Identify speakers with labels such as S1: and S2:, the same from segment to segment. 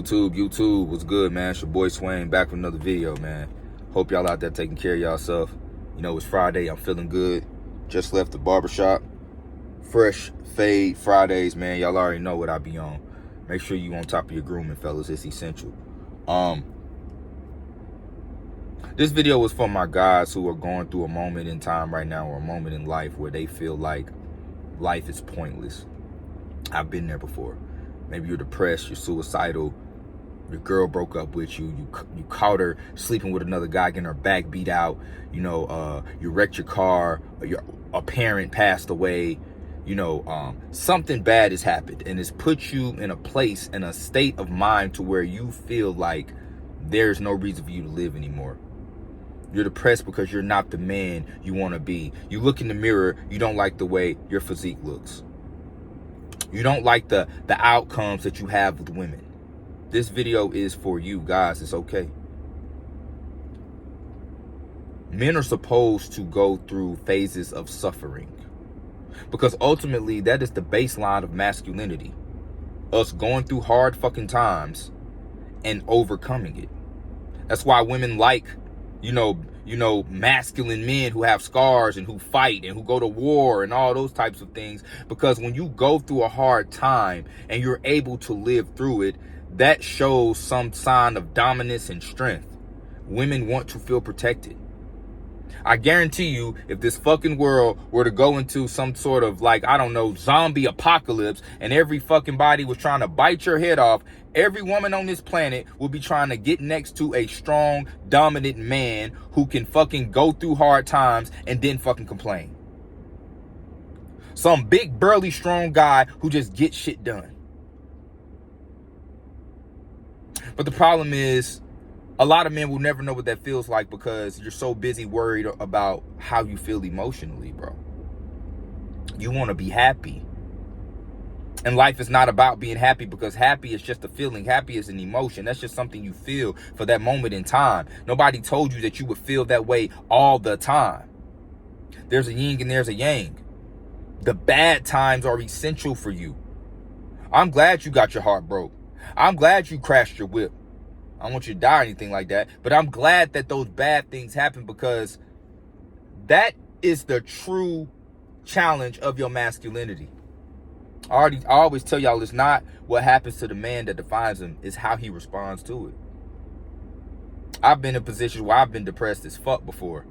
S1: YouTube, what's good, man? It's your boy Swain back with another video, man. Hope y'all out there taking care of y'allself. You know, it's Friday, I'm feeling good. Just left the barbershop. Fresh fade Fridays, man. Y'all already know what I be on. Make sure you on top of your grooming, fellas. It's essential. This video was for my guys who are going through a moment in time right now, or a moment in life where they feel like life is pointless. I've been there before. Maybe you're depressed, you're suicidal, your girl broke up with you, you caught her sleeping with another guy, getting her back beat out, you know, you wrecked your car, a parent passed away, you know, something bad has happened, and it's put you in a place, in a state of mind to where you feel like there's no reason for you to live anymore. You're depressed because you're not the man you want to be. You look in the mirror, you don't like the way your physique looks. You don't like the outcomes that you have with women. This video is for you guys. It's okay. Men are supposed to go through phases of suffering, because ultimately that is the baseline of masculinity. Us going through hard fucking times and overcoming it. That's why women like, you know, masculine men who have scars and who fight and who go to war and all those types of things. Because when you go through a hard time and you're able to live through it, that shows some sign of dominance and strength. Women want to feel protected. I guarantee you, if this fucking world were to go into some sort of, like, I don't know, zombie apocalypse, and every fucking body was trying to bite your head off, every woman on this planet will be trying to get next to a strong, dominant man who can fucking go through hard times and then fucking complain. Some big, burly, strong guy who just gets shit done. But the problem is, a lot of men will never know what that feels like because you're so busy worried about how you feel emotionally, bro. You want to be happy. And life is not about being happy, because happy is just a feeling. Happy is an emotion. That's just something you feel for that moment in time. Nobody told you that you would feel that way all the time. There's a yin and there's a yang. The bad times are essential for you. I'm glad you got your heart broke. I'm glad you crashed your whip. I don't want you to die or anything like that, but I'm glad that those bad things happen, because that is the true challenge of your masculinity. I always tell y'all, it's not what happens to the man that defines him, it's how he responds to it. I've been in positions where I've been depressed as fuck before.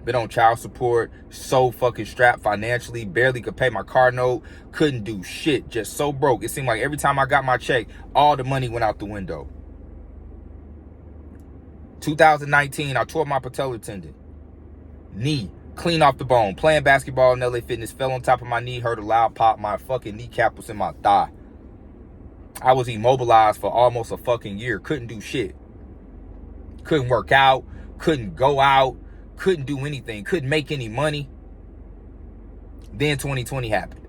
S1: Been on child support, so fucking strapped financially, barely could pay my car note, couldn't do shit, just so broke. It seemed like every time I got my check, all the money went out the window. 2019, I tore my patellar tendon. Knee, clean off the bone. Playing basketball in LA Fitness, fell on top of my knee, heard a loud pop. My fucking kneecap was in my thigh. I was immobilized for almost a fucking year. Couldn't do shit. Couldn't work out. Couldn't go out. Couldn't do anything. Couldn't make any money. Then 2020 happened.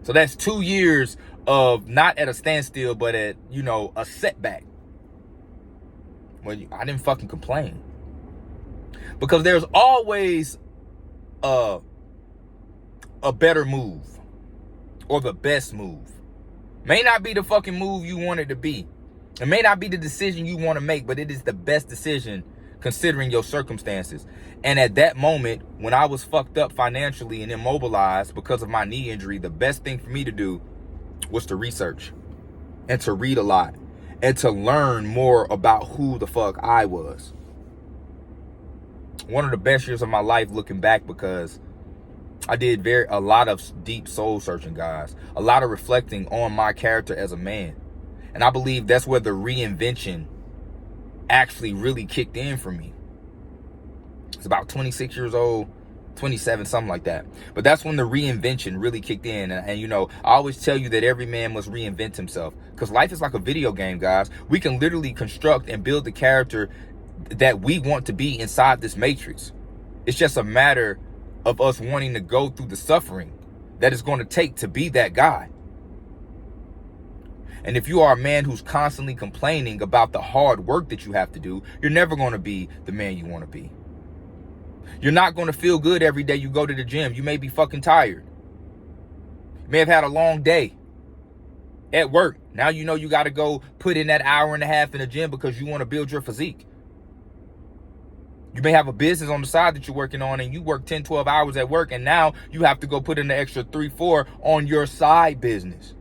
S1: So that's 2 years of not at a standstill, but at, you know, a setback. Well, I didn't fucking complain, because there's always a better move, or the best move. May not be the fucking move you want it to be. It may not be the decision you want to make, but it is the best decision considering your circumstances. And at that moment, when I was fucked up financially and immobilized because of my knee injury, the best thing for me to do was to research and to read a lot and to learn more about who the fuck I was. One of the best years of my life looking back, because I did a lot of deep soul searching, guys. A lot of reflecting on my character as a man. And I believe that's where the reinvention actually really kicked in for me. It's about 26 years old, 27, something like that. But that's when the reinvention really kicked in. And you know, I always tell you that every man must reinvent himself, because life is like a video game, guys. We can literally construct and build the character that we want to be inside this matrix. It's just a matter of us wanting to go through the suffering that it's going to take to be that guy. And if you are a man who's constantly complaining about the hard work that you have to do, you're never going to be the man you want to be. You're not going to feel good every day you go to the gym. You may be fucking tired. You may have had a long day. At work, now you know you got to go put in that hour and a half in the gym because you want to build your physique. You may have a business on the side that you're working on and you work 10, 12 hours at work, and now you have to go put in the extra 3, 4 on your side business.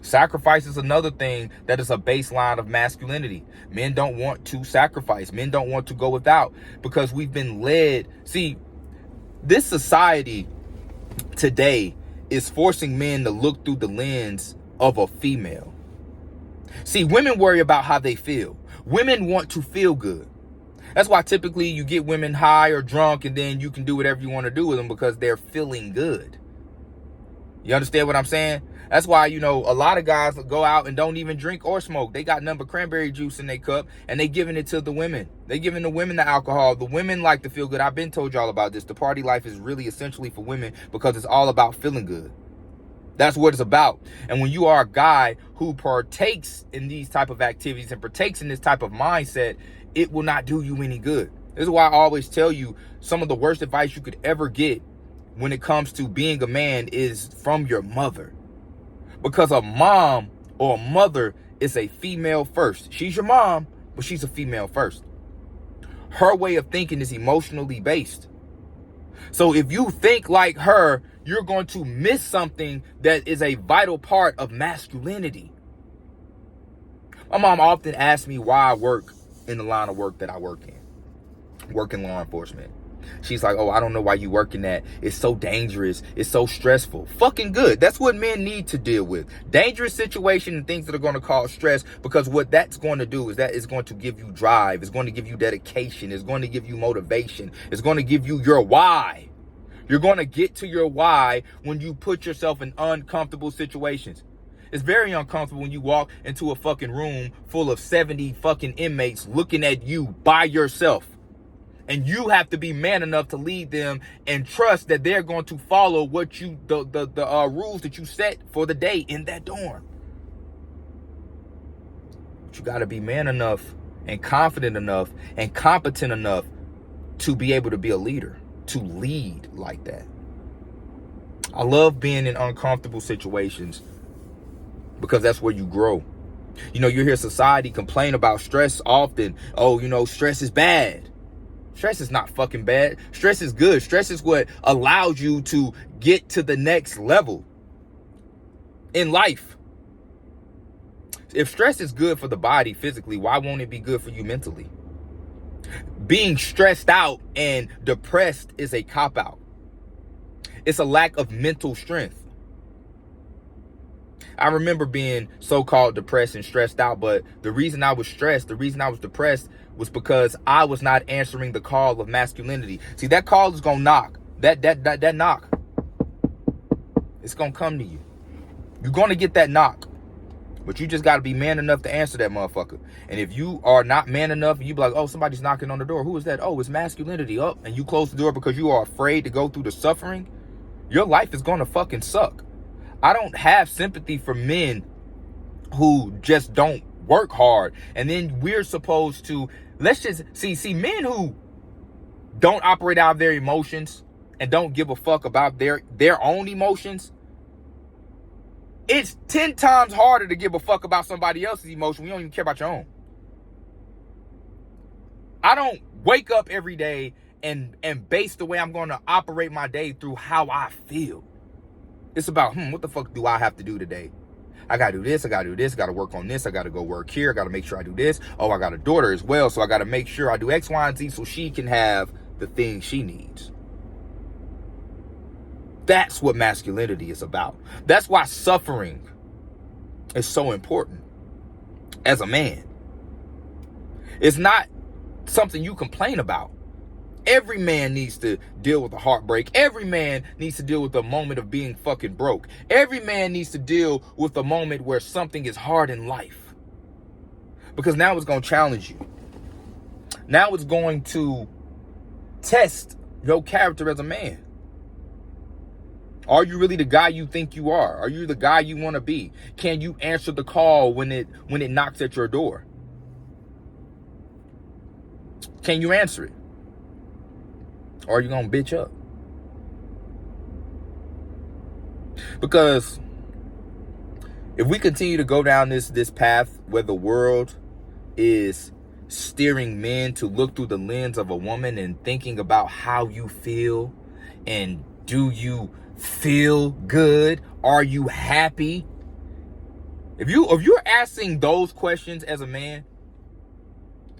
S1: Sacrifice is another thing that is a baseline of masculinity. Men don't want to sacrifice. Men don't want to go without because we've been led. See, this society today is forcing men to look through the lens of a female. See, women worry about how they feel. Women want to feel good. That's why typically you get women high or drunk and then you can do whatever you want to do with them because they're feeling good. You understand what I'm saying? That's why, a lot of guys go out and don't even drink or smoke. They got nothing but cranberry juice in their cup and they giving it to the women. They giving the women the alcohol. The women like to feel good. I've been told y'all about this. The party life is really essentially for women because it's all about feeling good. That's what it's about. And when you are a guy who partakes in these type of activities and partakes in this type of mindset, it will not do you any good. This is why I always tell you some of the worst advice you could ever get when it comes to being a man is from your mother. Because a mom or a mother is a female first. She's your mom, but she's a female first. Her way of thinking is emotionally based. So if you think like her, you're going to miss something that is a vital part of masculinity. My mom often asks me why I work in the line of work that I work in law enforcement. She's like, oh, I don't know why you work in that. It's so dangerous. It's so stressful. Fucking good. That's what men need to deal with. Dangerous situations and things that are going to cause stress, because what that's going to do is that it's going to give you drive. It's going to give you dedication. It's going to give you motivation. It's going to give you your why. You're going to get to your why when you put yourself in uncomfortable situations. It's very uncomfortable when you walk into a fucking room full of 70 fucking inmates looking at you by yourself. And you have to be man enough to lead them and trust that they're going to follow what the rules that you set for the day in that dorm. But you got to be man enough and confident enough and competent enough to be able to be a leader, to lead like that. I love being in uncomfortable situations because that's where you grow. You hear society complain about stress often. Oh, stress is bad. Stress is not fucking bad. Stress is good. Stress is what allows you to get to the next level in life. If stress is good for the body physically, why won't it be good for you mentally? Being stressed out and depressed is a cop-out. It's a lack of mental strength. I remember being so-called depressed and stressed out, but the reason I was stressed, the reason I was depressed was because I was not answering the call of masculinity. See, that call is gonna knock. That knock. It's gonna come to you. You're gonna get that knock. But you just gotta be man enough to answer that motherfucker. And if you are not man enough, you be like, oh, somebody's knocking on the door. Who is that? Oh, it's masculinity. Oh, and you close the door because you are afraid to go through the suffering, your life is gonna fucking suck. I don't have sympathy for men who just don't work hard. And then we're supposed to, let's just see men who don't operate out of their emotions and don't give a fuck about their own emotions. It's 10 times harder to give a fuck about somebody else's emotion. We don't even care about your own. I don't wake up every day and base the way I'm going to operate my day through how I feel. It's about, what the fuck do I have to do today? I got to do this. I got to do this. I got to work on this. I got to go work here. I got to make sure I do this. Oh, I got a daughter as well. So I got to make sure I do X, Y, and Z so she can have the things she needs. That's what masculinity is about. That's why suffering is so important as a man. It's not something you complain about. Every man needs to deal with a heartbreak. Every man needs to deal with a moment of being fucking broke. Every man needs to deal with a moment where something is hard in life. Because now it's going to challenge you. Now it's going to test your character as a man. Are you really the guy you think you are? Are you the guy you want to be? Can you answer the call when it knocks at your door? Can you answer it? Or are you going to bitch up? Because If we continue to go down this path where the world is steering men to look through the lens of a woman and thinking about how you feel, and do you feel good? Are you happy? If you're asking those questions as a man,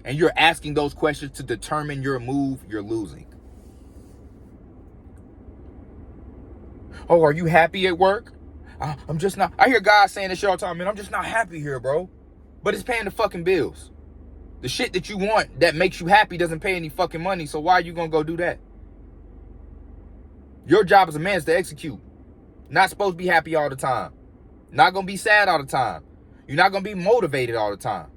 S1: and you're asking those questions to determine your move, you're losing. Oh, are you happy at work? I'm just not. I hear guys saying this shit all the time, man. I'm just not happy here, bro. But it's paying the fucking bills. The shit that you want that makes you happy doesn't pay any fucking money. So why are you gonna go do that? Your job as a man is to execute. Not supposed to be happy all the time. Not gonna be sad all the time. You're not gonna be motivated all the time.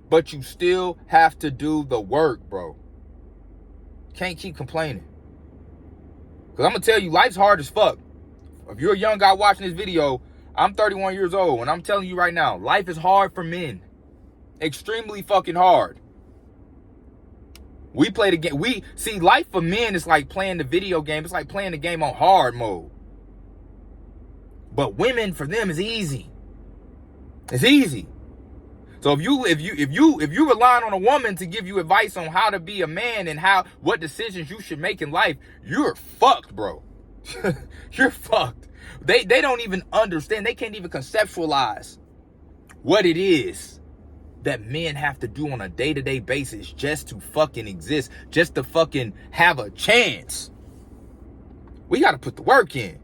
S1: But you still have to do the work, bro. Can't keep complaining. Because I'm going to tell you, life's hard as fuck. If you're a young guy watching this video, I'm 31 years old, and I'm telling you right now, life is hard for men. Extremely fucking hard. We play the game. See, life for men is like playing the video game. It's like playing the game on hard mode. But women, for them, is easy. It's easy. So if you relying on a woman to give you advice on how to be a man and what decisions you should make in life, you're fucked, bro. You're fucked. They don't even understand. They can't even conceptualize what it is that men have to do on a day-to-day basis just to fucking exist, just to fucking have a chance. We got to put the work in.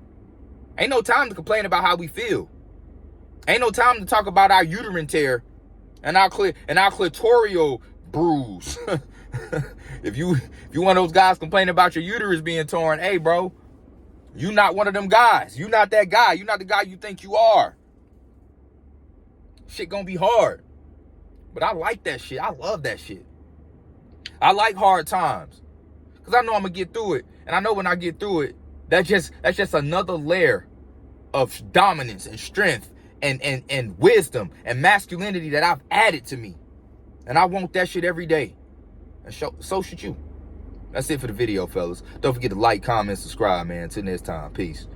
S1: Ain't no time to complain about how we feel. Ain't no time to talk about our uterine tear and our clitoral bruise. If you one of those guys complaining about your uterus being torn, hey, bro, you not one of them guys. You not that guy. You not the guy you think you are. Shit gonna be hard. But I like that shit. I love that shit. I like hard times. Because I know I'm gonna get through it. And I know when I get through it, that's just another layer of dominance and strength and wisdom and masculinity that I've added to me. And I want that shit every day. And so should you. That's it for the video, fellas. Don't forget to like, comment, subscribe, man. Until next time. Peace.